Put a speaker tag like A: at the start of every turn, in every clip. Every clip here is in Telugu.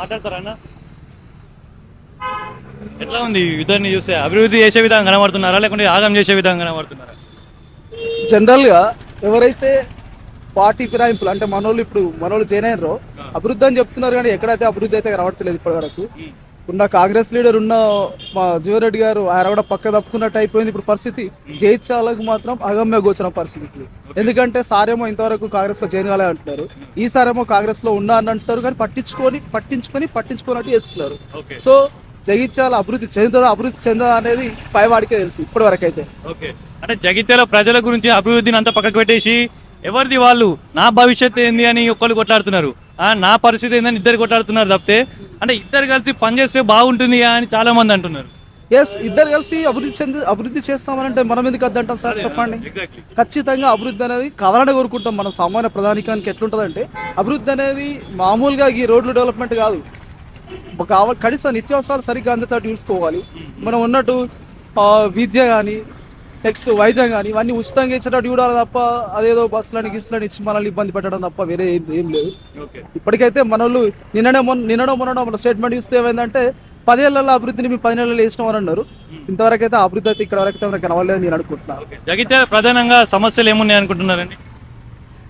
A: మాట్లాడతారా అన్న? ఎట్లా ఉంది యుద్ధాన్ని చూస్తే? అభివృద్ధి చేసే విధంగా కనబడుతున్నారా లేకుంటే ఆగం చేసే విధంగా కనబడుతున్నారా?
B: జనరల్గా ఎవరైతే పార్టీ ఫిరాయింపులు అంటే మనోళ్ళు చేయనారో అభివృద్ధి అని చెప్తున్నారు, కానీ ఎక్కడైతే అభివృద్ధి అయితే కనబడతలేదు ఇప్పటి వరకు. ఉన్న కాంగ్రెస్ లీడర్ ఉన్న మా జీవన్ రెడ్డి గారు ఆయన కూడా పక్క తప్పుకున్నట్టు అయిపోయింది ఇప్పుడు పరిస్థితి. జయించాలకు మాత్రం అగమ్య గోచర పరిస్థితి. ఎందుకంటే సారేమో ఇంతవరకు కాంగ్రెస్ లో చేయాలి అంటున్నారు, ఈసారేమో కాంగ్రెస్ లో ఉన్నా అని అంటారు, కానీ పట్టించుకోనట్టు చేస్తున్నారు. సో జగిత్యాల అభివృద్ధి చెందదా అనేది పైవాడికే తెలుసు ఇప్పటి వరకు అయితే.
A: అంటే జగిత్యాల ప్రజల గురించి అభివృద్ధిని అంతా పక్కకు పెట్టేసి ఎవరిది వాళ్ళు నా భవిష్యత్తు ఏంది అని ఒక్కరు కొట్లాడుతున్నారు, నా పరిస్థితి ఏందని ఇద్దరు కొట్లాడుతున్నారు తప్పితే అంటే ఇద్దరు కలిసి పనిచేస్తే బాగుంటుంది అని చాలా మంది అంటున్నారు.
B: ఇద్దరు కలిసి అభివృద్ధి చేస్తామనంటే మనం ఎందుకు వద్దంటాం సార్ చెప్పండి. ఖచ్చితంగా అభివృద్ధి అనేది కావాలని కోరుకుంటాం. మనం సామాన్య ప్రధానికానికి ఎట్లుంటుందంటే అభివృద్ధి అనేది మామూలుగా ఈ రోడ్లు డెవలప్మెంట్ కాదు, కనీస నిత్యావసరాలు సరిగ్గా అందేటట్టు చూసుకోవాలి. మనం ఉన్నట్టు విద్య కానీ నెక్స్ట్ వైద్యం కానీ ఇవన్నీ ఉచితంగా ఇచ్చేటట్టు చూడాలి తప్ప అదేదో బస్సులని గిస్సులని ఇచ్చి మనల్ని ఇబ్బంది పెట్టడం తప్ప వేరే ఏం లేదు. ఇప్పటికైతే మనోళ్ళు నిన్ననో మన స్టేట్మెంట్ ఇస్తే ఏమైందంటే 10 ఏళ్ల అభివృద్ధిని మేము 10 నెలలు వేసినాం అని అన్నారు. ఇంతవరకు అయితే అభివృద్ధి అయితే ఇక్కడ వరకు అయితే కనవలేదు నేను అనుకుంటున్నాను.
A: జగిత్యాల ప్రధానంగా సమస్యలు ఏమున్నాయి అనుకుంటున్నారండి?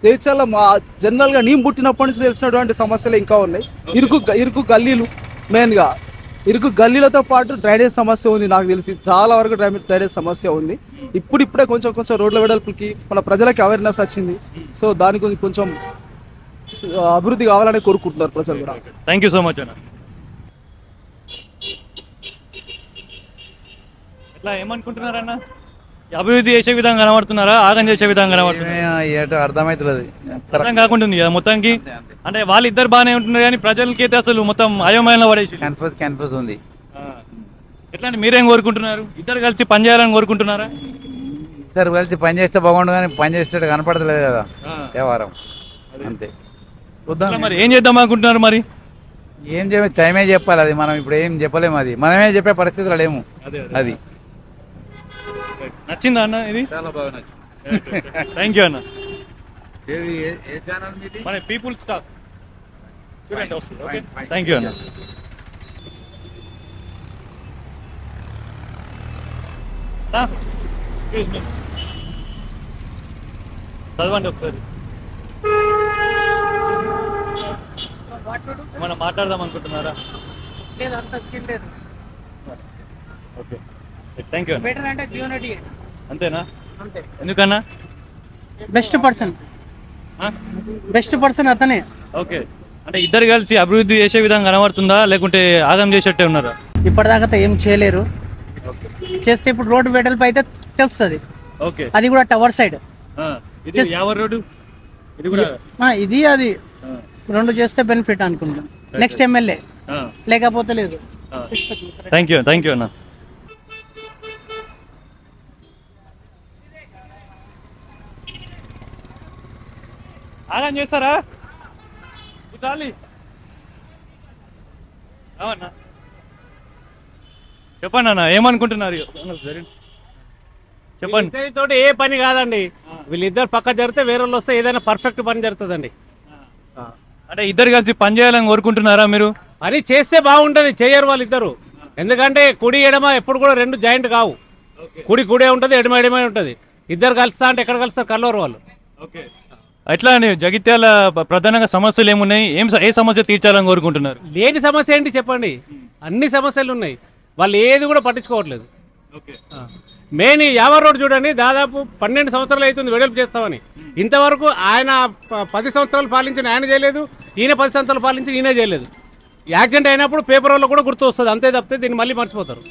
B: జగిత్యాల మా జనరల్గా నేను పుట్టినప్పటి నుంచి తెలిసినటువంటి సమస్యలు ఇంకా ఉన్నాయి. ఇరుకు గల్లీలు, మెయిన్గా ఇరుకు గల్లీలతో పాటు డ్రైనేజ్ సమస్య ఉంది. నాకు తెలిసి చాలా వరకు డ్రైనేజ్ సమస్య ఉంది. ఇప్పుడిప్పుడే కొంచెం రోడ్ల వెడల్పుకి మన ప్రజలకి అవేర్నెస్ వచ్చింది. సో దాని గురించి కొంచెం అభివృద్ధి కావాలని కోరుకుంటున్నారు ప్రజలు కూడా.
A: థ్యాంక్ యూ సో మచ్ అన్న. ఎట్లా ఏమనుకుంటున్నారన్న? అభివృద్ధి చేసే విధంగా కనబడుతున్నారా ఆగం చేసే విధంగా కనబడుతున్నారా?
B: అర్థమవుతుంది,
A: అర్థం కాకుంటుంది కదా మొత్తానికి. అంటే వాళ్ళిద్దరు బాగానే ఉంటున్నారు కానీ ప్రజలకి అయితే అసలు మొత్తం అయోమయంలో పడేసి
B: కన్ఫ్యూజ్ ఉంది.
A: ఎట్లా అంటే మీరేం కోరుకుంటున్నారు? ఇద్దరు కలిసి పని చేయాలని కోరుకుంటున్నారా?
B: ఇద్దరు కలిసి పని చేస్తే బాగుండు కానీ పని చేసేటట్టు కనపడతలేదు కదా వ్యవహారం, అంతే.
A: మరి ఏం చేద్దాం అనుకుంటున్నారు? మరి
B: ఏం టైమే చెప్పాలి, అది మనం ఇప్పుడు ఏం చెప్పలేము, అది మనమే చెప్పే పరిస్థితులు లేము. అది
A: నచ్చిందా అన్న? ఇది
B: చాలా బాగా నచ్చింది.
A: థ్యాంక్ యూ అన్న.
B: ఏ ఛానల్ మీది?
A: మన పీపుల్ స్టాక్ చూడండి వస్తుంది. ఓకే థ్యాంక్ యూ అన్న. చదవండి ఒకసారి. ఏమన్నా మాట్లాడదాం అనుకుంటున్నారా? Okay thank you.
C: బెటర్ అంటే జీవన్ రెడ్డి
A: అంతేనా?
C: అంతే.
A: ఎందుకన్నా?
C: బెస్ట్ పర్సన్ అతనే.
A: ఓకే అంటే ఇద్దరు కలిసి అభివృద్ధి చేసే విధంగా కనబడుతుందా లేకుంటే ఆగం చేసేట్టే ఉన్నారా?
C: ఇప్పటిదాకా ఏం చేయలేరు, చేస్తే ఇప్పుడు రోడ్డు వెడల్పు అయితే తెలుస్తుంది.
A: ఓకే అది
C: కూడా టవర్ సైడ్
A: రోడ్డు ఇది కూడా
C: ఇది అది రెండు చేస్తే బెనిఫిట్ అనుకుంటాం. నెక్స్ట్ ఎమ్మెల్యే లేకపోతే లేదు.
A: థ్యాంక్ యూ అన్న. ఆగం చేస్తారా? అవునా చెప్పండి అన్న, ఏమనుకుంటున్నారు? చెప్పండి.
D: తోటి ఏ పని కాదండి, వీళ్ళిద్దరు పక్క జరిగితే వేరే వాళ్ళు వస్తే ఏదైనా పర్ఫెక్ట్ పని జరుగుతుందండి.
A: అంటే ఇద్దరు కలిసి పని చేయాలని కోరుకుంటున్నారా మీరు?
D: అది చేస్తే బాగుంటది, చేయరు వాళ్ళిద్దరు. ఎందుకంటే కుడి ఎడమ ఎప్పుడు కూడా రెండు జాయింట్ కావు, కుడే ఉంటది ఎడమే ఉంటది. ఇద్దరు కలుస్తా అంటే ఎక్కడ కలుస్తారు? కల్లూరు వాళ్ళు.
A: ఎట్లా అని జగిత్యాల ప్రధానంగా సమస్యలు ఏమున్నాయి? ఏ సమస్య తీర్చాలని కోరుకుంటున్నారు?
D: లేని సమస్య ఏంటి చెప్పండి? అన్ని సమస్యలు ఉన్నాయి, వాళ్ళు ఏది కూడా పట్టించుకోవట్లేదు. మెయిన్ యావర్ రోడ్ చూడండి, దాదాపు 12 సంవత్సరాలు అవుతుంది వెడల్పు చేస్తామని. ఇంతవరకు ఆయన 10 సంవత్సరాలు పాలించిన ఆయన చేయలేదు, ఈయన 10 సంవత్సరాలు పాలించిన ఈయన చేయలేదు. యాక్సిడెంట్ అయినప్పుడు పేపర్ వల్ల కూడా గుర్తు వస్తుంది, అంతే తప్పితే దీన్ని మళ్ళీ మర్చిపోతారు.